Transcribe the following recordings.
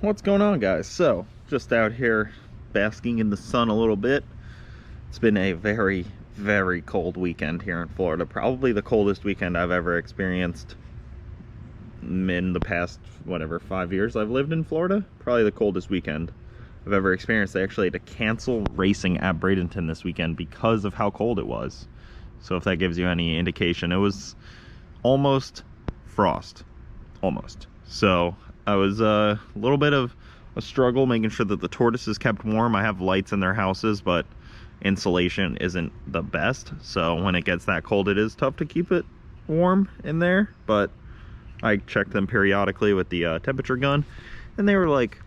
What's going on, guys? So just out here basking in the sun a little bit. It's been a very cold weekend here in Florida, probably the coldest weekend I've ever experienced in the past 5 years I've lived in Florida. Probably the coldest weekend I've ever experienced. They actually had to cancel racing at Bradenton this weekend because of how cold it was. So if that gives you any indication, it was almost frost, almost. So I was a little bit of a struggle making sure that the tortoises kept warm. I have lights in their houses, but insulation isn't the best. So when it gets that cold, it is tough to keep it warm in there. But I checked them periodically with the temperature gun, and they were like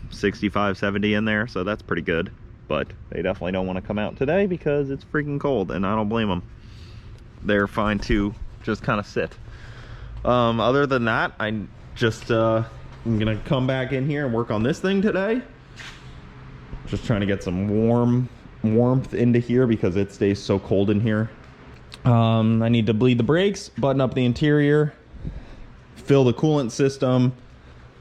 65, 70 in there. So that's pretty good. But they definitely don't want to come out today because it's freaking cold, and I don't blame them. They're fine to just kind of sit. Other than that, I'm gonna come back in here and work on this thing today. Just trying to get some warmth into here because it stays so cold in here. I need to bleed the brakes, button up the interior, fill the coolant system.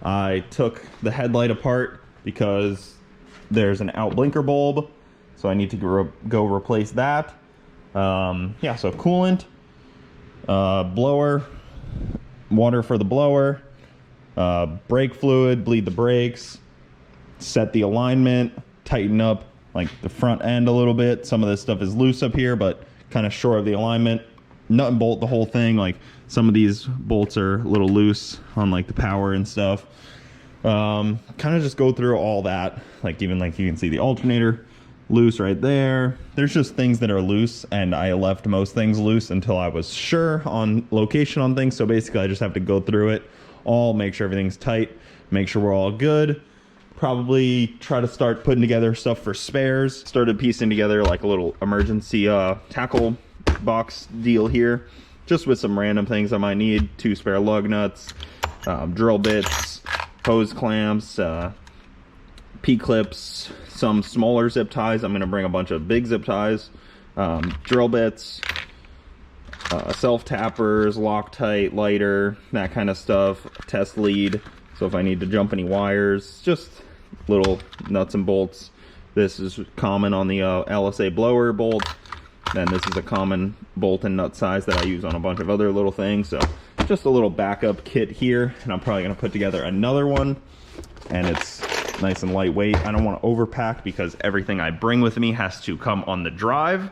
I took the headlight apart because there's an out blinker bulb, so I need to go replace that. Yeah, so coolant, blower, water for the blower, brake fluid, bleed the brakes, set the alignment, tighten up like the front end a little bit. Some of this stuff is loose up here, but kind of short of the alignment. Nut and bolt the whole thing. Like some of these bolts are a little loose on like the power and stuff. Kind of just go through all that. Like even like you can see the alternator loose right there. There's just things that are loose, and I left most things loose until I was sure on location on things. So basically I just have to go through it all, make sure everything's tight, make sure we're all good. Probably try to start putting together stuff for spares. Started piecing together like a little emergency tackle box deal here, just with some random things I might need. 2 spare lug nuts, drill bits, hose clamps, P-clips, some smaller zip ties. I'm going to bring a bunch of big zip ties, drill bits, self-tappers, Loctite, lighter, that kind of stuff, test lead, so if I need to jump any wires, just little nuts and bolts. This is common on the LSA blower bolt. Then this is a common bolt and nut size that I use on a bunch of other little things. So just a little backup kit here, and I'm probably going to put together another one, and it's nice and lightweight. I don't want to overpack because everything I bring with me has to come on the drive.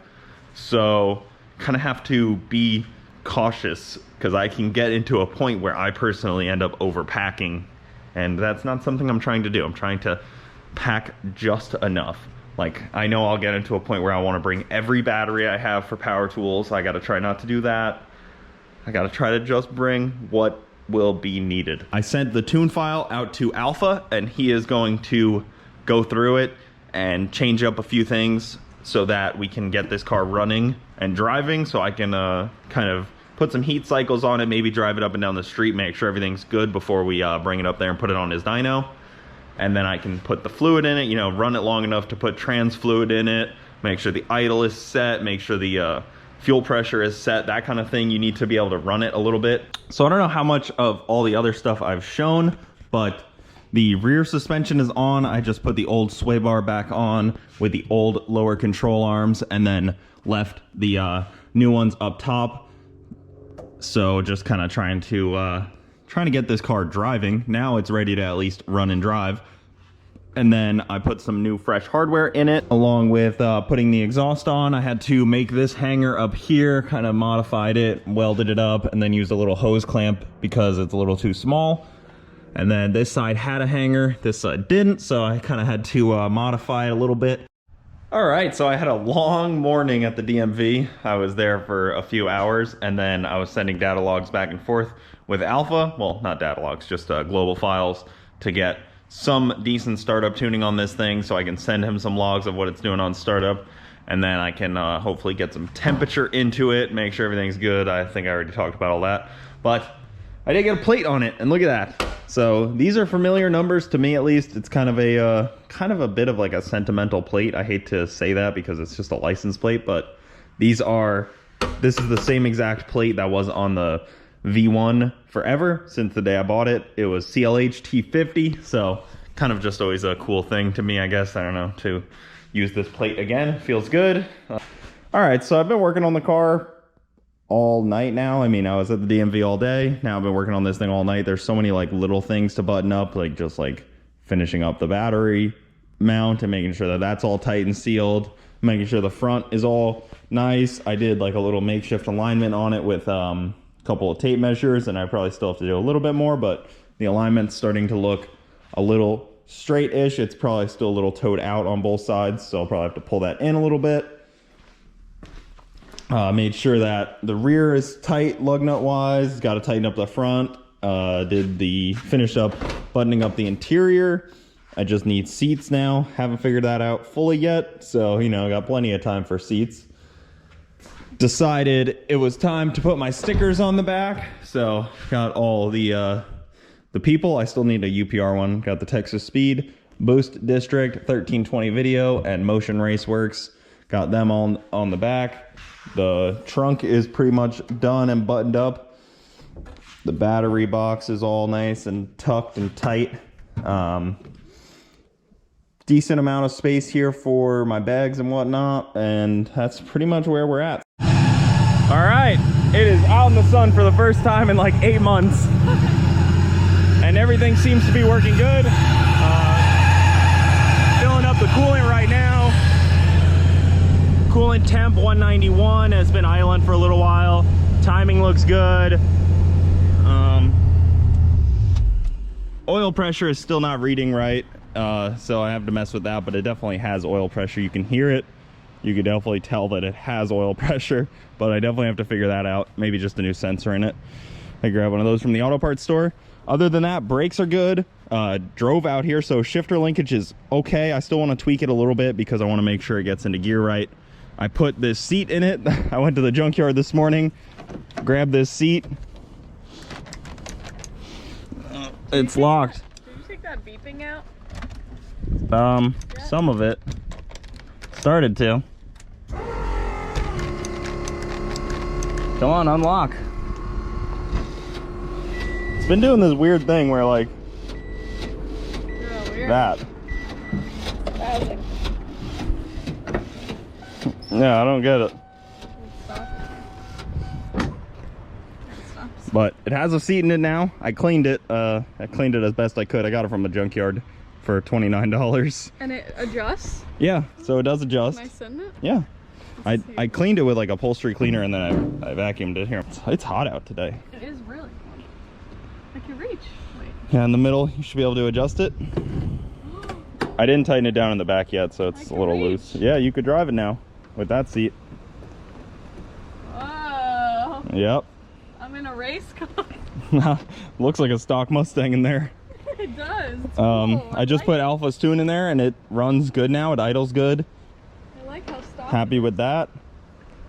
So kind of have to be cautious because I can get into a point where I personally end up overpacking, and that's not something I'm trying to do. I'm trying to pack just enough. Like, I know I'll get into a point where I want to bring every battery I have for power tools. I got to try not to do that. I got to try to just bring what will be needed. I sent the tune file out to Alpha, and he is going to go through it and change up a few things so that we can get this car running and driving, so I can kind of put some heat cycles on it, maybe drive it up and down the street, make sure everything's good before we bring it up there and put it on his dyno. And then I can put the fluid in it, you know, run it long enough to put trans fluid in it, make sure the idle is set, make sure the fuel pressure is set, that kind of thing. You need to be able to run it a little bit. So I don't know how much of all the other stuff I've shown, but the rear suspension is on. I just put the old sway bar back on with the old lower control arms, and then left the new ones up top. So just kind of trying to get this car driving. Now it's ready to at least run and drive. And then I put some new fresh hardware in it, along with putting the exhaust on. I had to make this hanger up here, kind of modified it, welded it up, and then used a little hose clamp because it's a little too small. And then this side had a hanger, this side didn't, so I kind of had to modify it a little bit. All right, so I had a long morning at the DMV. I was there for a few hours, and then I was sending data logs back and forth with Alpha. Well, not data logs, just global files to get some decent startup tuning on this thing, so I can send him some logs of what it's doing on startup, and then I can hopefully get some temperature into it, make sure everything's good. I think I already talked about all that, but I did get a plate on it, and look at that. So these are familiar numbers to me, at least. It's kind of a bit of like a sentimental plate. I hate to say that because it's just a license plate, but this is the same exact plate that was on the V1 forever since the day I bought it. It was CLH T50, so kind of just always a cool thing to me, I guess. I don't know, to use this plate again. Feels good. All right, so I've been working on the car all night now. I mean, I was at the DMV all day. Now I've been working on this thing all night. There's so many like little things to button up, like just like finishing up the battery mount and making sure that that's all tight and sealed, making sure the front is all nice. I did like a little makeshift alignment on it with a couple of tape measures, and I probably still have to do a little bit more, but the alignment's starting to look a little straight-ish. It's probably still a little toed out on both sides, so I'll probably have to pull that in a little bit. Made sure that the rear is tight lug nut wise. Got to tighten up the front. Finished up buttoning up the interior. I just need seats now. Haven't figured that out fully yet, so you know, got plenty of time for seats. Decided it was time to put my stickers on the back, so got all the people. I still need a UPR one. Got the Texas Speed, Boost District, 1320 Video, and Motion Race Works. Got them on the back. The trunk is pretty much done and buttoned up. The battery box is all nice and tucked and tight. Decent amount of space here for my bags and whatnot, and that's pretty much where we're at. All right, it is out in the sun for the first time in like 8 months. And everything seems to be working good. Filling up the coolant right now. Coolant temp 191, has been idling for a little while. Timing looks good. Oil pressure is still not reading right, so I have to mess with that, but it definitely has oil pressure. You can hear it. You can definitely tell that it has oil pressure, but I definitely have to figure that out. Maybe just a new sensor in it. I grabbed one of those from the auto parts store. Other than that, brakes are good. Drove out here, so shifter linkage is okay. I still want to tweak it a little bit because I want to make sure it gets into gear right. I put this seat in it. I went to the junkyard this morning, grabbed this seat. It's locked. Did you take that beeping out? Some of it. Started to. Come on, unlock. It's been doing this weird thing where like Weird. that. Yeah, I don't get it. But it has a seat in it now. I cleaned it. I cleaned it as best I could. I got it from the junkyard for $29. And it adjusts? Yeah, so it does adjust. Can I send it? Yeah. I cleaned it with like upholstery cleaner, and then I vacuumed it here. It's hot out today. It is really hot. I can reach. Wait. Yeah, in the middle, you should be able to adjust it. I didn't tighten it down in the back yet, so it's a little loose. Yeah, you could drive it now with that seat. Whoa. Yep. I'm in a race car. Looks like a stock Mustang in there. It does. It's cool. I just put Alpha's tune in there, and it runs good now. It idles good. I like how stock. Happy with that.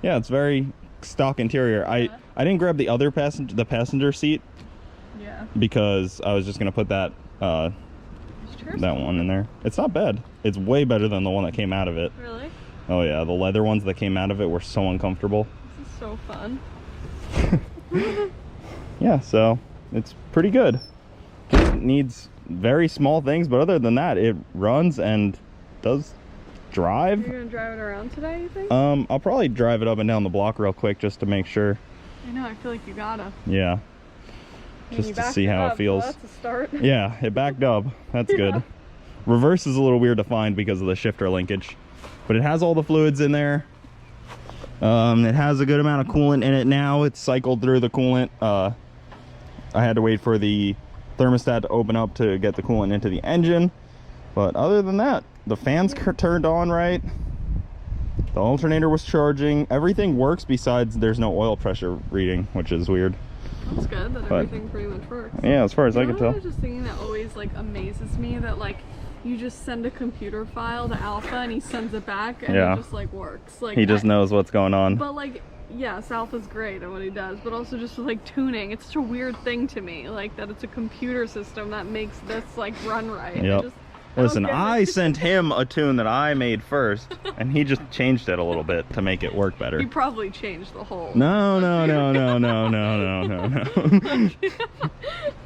Yeah, it's very stock interior. Yeah. I didn't grab the other passenger seat. Yeah. Because I was just gonna put that that one in there. It's not bad. It's way better than the one that came out of it. Really? Oh yeah, the leather ones that came out of it were so uncomfortable. This is so fun. Yeah, so it's pretty good. Just needs very small things, but other than that, it runs and does drive. You're gonna drive it around today, you think? I'll probably drive it up and down the block real quick just to make sure. I know, I feel like you gotta. Yeah. Just to see how it feels. So that's a start. Yeah, it backed up. That's good. Reverse is a little weird to find because of the shifter linkage, but it has all the fluids in there. It has a good amount of coolant in it now. It's cycled through the coolant. I had to wait for the thermostat to open up to get the coolant into the engine, but other than that, the fans turned on right. The alternator was charging. Everything works besides there's no oil pressure reading, which is weird. That's good that everything pretty much works. Yeah, as far as I can tell. I was just thinking that always like amazes me that like you just send a computer file to Alpha and he sends it back and it just like works. Like he just knows what's going on. But like, yes, Alpha's great at what he does, but also just with like tuning, it's such a weird thing to me, like that it's a computer system that makes this like run right. Yep. Listen, Okay. I sent him a tune that I made first, and he just changed it a little bit to make it work better. He probably changed the whole. No.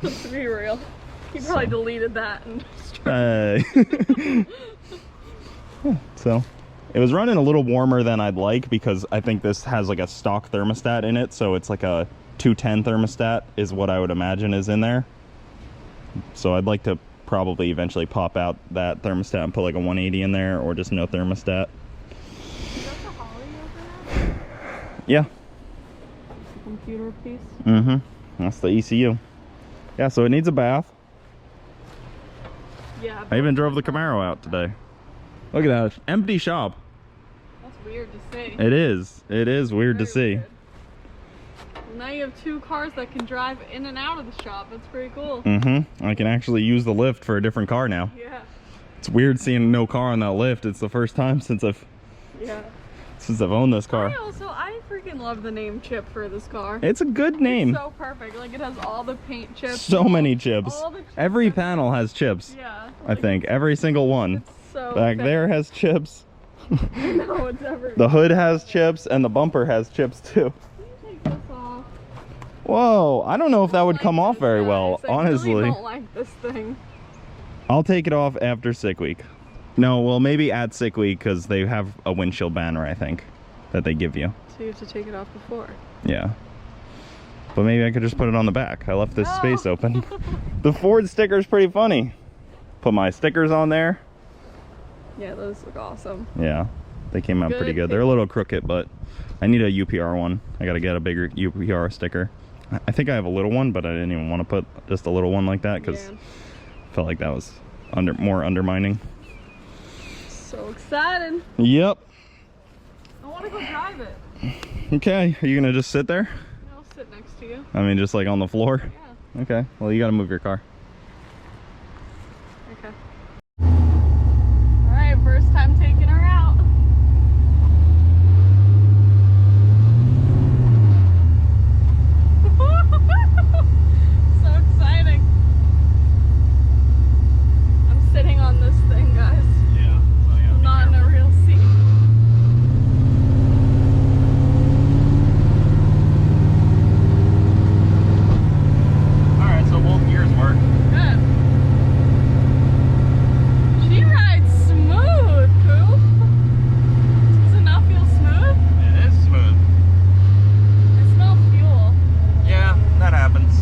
Let's be real. He probably deleted that and just So it was running a little warmer than I'd like, because I think this has like a stock thermostat in it, so it's like a 210 thermostat is what I would imagine is in there. So I'd like to probably eventually pop out that thermostat and put like a 180 in there, or just no thermostat. Is that the Holly over there? Yeah. The computer piece? Mm-hmm. That's the ECU. Yeah, so it needs a bath. Yeah. I even drove the Camaro out today. Look at that. Empty shop. That's weird to see. It is. It is weird to see. Weird. Well, now you have 2 cars that can drive in and out of the shop. That's pretty cool. Mm-hmm. I can actually use the lift for a different car now. Yeah. It's weird seeing no car on that lift. It's the first time since I've owned this car. I freaking love the name Chip for this car. It's a good name. It's so perfect. Like, it has all the paint chips. So many chips. All the chips. Every panel has chips. Yeah. I think every single one. It's so Back fit. there has chips. No, it's everywhere. The hood has chips, and the bumper has chips too. Can you take this off? Whoa, I don't know if that would come off very well, honestly. I don't like this thing. I'll take it off after sick week. No, well, maybe at sick week, because they have a windshield banner, I think, that they give you. So you have to take it off before. Yeah. But maybe I could just put it on the back. I left this No. space open. The Ford sticker is pretty funny. Put my stickers on there. Yeah, those look awesome. Yeah, they came out Good pretty good. They're a little crooked, but I need a UPR one. I gotta get a bigger UPR sticker. I think I have a little one, but I didn't even want to put just a little one like that, because I felt like that was more undermining. So excited. Yep. I want to go drive it. Okay, are you gonna just sit there? I'll sit next to you. I mean, just like on the floor? Yeah. Okay, well, you gotta move your car. Okay. Alright, first time taking her out. So exciting. I'm sitting on this thing, guys. Yeah. I'm not in a real seat. Alright, so both gears work. Good. She rides smooth, Pooh. Does it not feel smooth? It is smooth. I smell fuel. Yeah, that happens.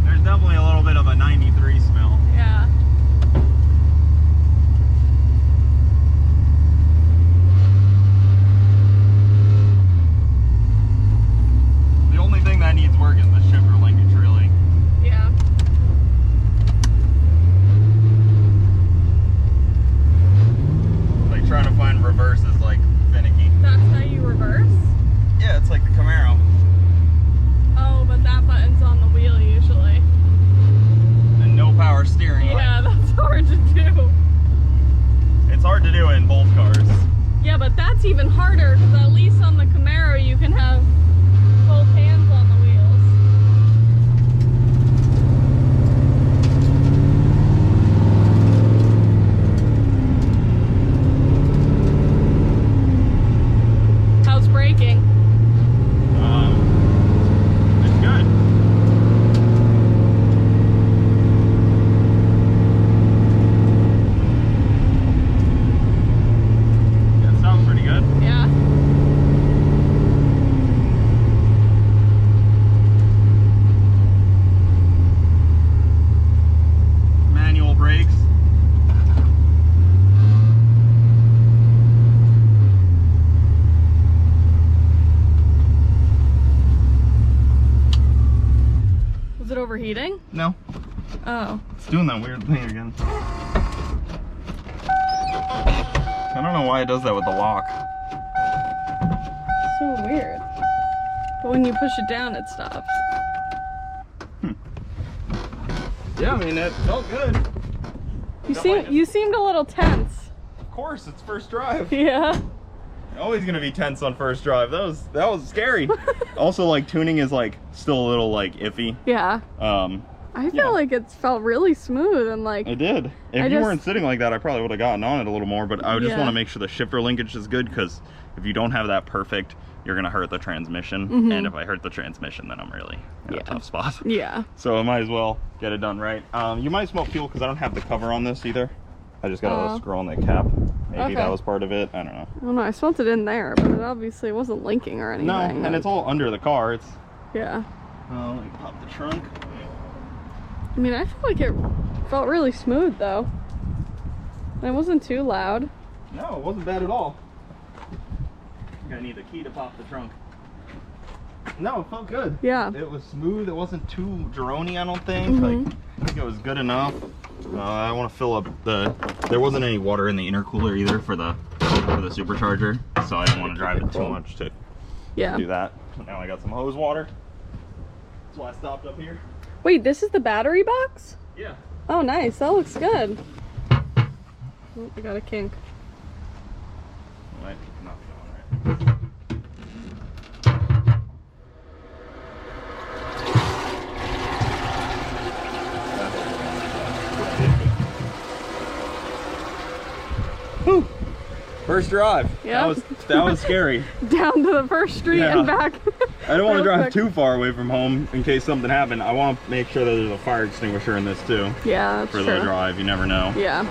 There's definitely a little bit of a 93 smell. Yeah. The only thing that needs work is the shifter linkage, really. Yeah. Like trying to find reverse is like finicky. That's how you reverse? Yeah, it's like the Camaro. Oh, but that button's on the wheel usually. And no power steering. Yeah, that's hard to do. It's hard to do in both cars. Yeah, but that's even harder because at least on the Camaro you can have both hands on the wheels. How's braking? It's good. Yeah, it sounds pretty good. Yeah. Manual brakes. Was it overheating? No, Oh. it's doing that weird thing again. I don't know why it does that with the lock. So weird. But when you push it down, it stops. Yeah, I mean, it felt good. You seemed a little tense. Of course, it's first drive. Yeah. Always gonna be tense on first drive. That was scary. Also, like, tuning is like still a little like iffy. Yeah. I feel like it's felt really smooth and like. It did. If you weren't sitting like that, I probably would have gotten on it a little more. But I would just want to make sure the shifter linkage is good, because if you don't have that perfect, you're gonna hurt the transmission. And if I hurt the transmission, then I'm really in a tough spot. Yeah. So I might as well get it done right. You might smell fuel because I don't have the cover on this either. I just gotta screw on that cap. Maybe that was part of it. I don't know. I don't know. I smelled it in there, but it obviously wasn't linking or anything. No, and it's all under the car. It's. Yeah. Let me pop the trunk. I mean, I feel like it felt really smooth though. And it wasn't too loud. No, it wasn't bad at all. I'm gonna need the key to pop the trunk. No, it felt good. Yeah. It was smooth. It wasn't too droney, I don't think. Like, I think it was good enough. I want to fill up the. There wasn't any water in the intercooler either for the supercharger, so I didn't want to drive it too much to do that. Now I got some hose water. That's why I stopped up here. Wait, this is the battery box? Yeah. Oh, nice. That looks good. Oh, I got a kink. Might not be on right. Whew. First drive. Yeah. That was scary. Down to the first street and back. I don't want to drive too far away from home in case something happened. I want to make sure that there's a fire extinguisher in this too. Yeah, that's true. For the drive, you never know. Yeah.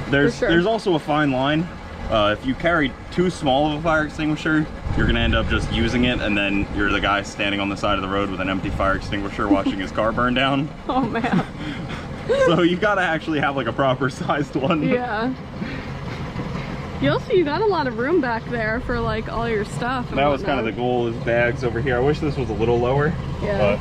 There's also a fine line. If you carry too small of a fire extinguisher, you're gonna end up just using it, and then you're the guy standing on the side of the road with an empty fire extinguisher watching his car burn down. Oh man. So you gotta actually have like a proper sized one. Yeah. You got a lot of room back there for like all your stuff. That was kind of the goal, is bags over here. I wish this was a little lower. Yeah.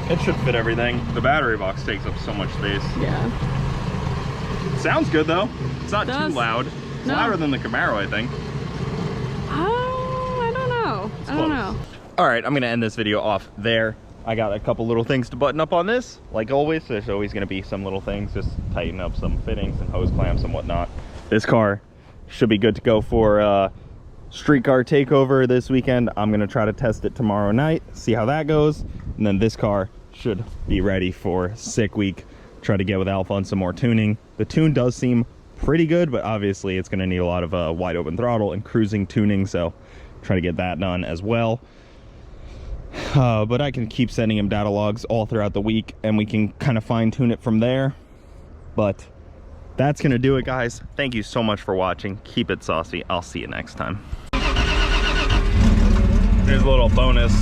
But it should fit everything. The battery box takes up so much space. Yeah. Sounds good though. It's not too loud. It's louder than the Camaro, I think. Oh, I don't know. I don't know. All right, I'm gonna end this video off there. I got a couple little things to button up on this. Like always, there's always gonna be some little things, just tighten up some fittings and hose clamps and whatnot. This car should be good to go for street car takeover this weekend. I'm gonna try to test it tomorrow night, see how that goes, and then this car should be ready for sick week. Try to get with Alpha on some more tuning. The tune does seem pretty good, but obviously it's gonna need a lot of wide open throttle and cruising tuning, so try to get that done as well. But I can keep sending him data logs all throughout the week, and we can kind of fine tune it from there. But that's gonna do it, guys. Thank you so much for watching. Keep it saucy. I'll see you next time. Here's a little bonus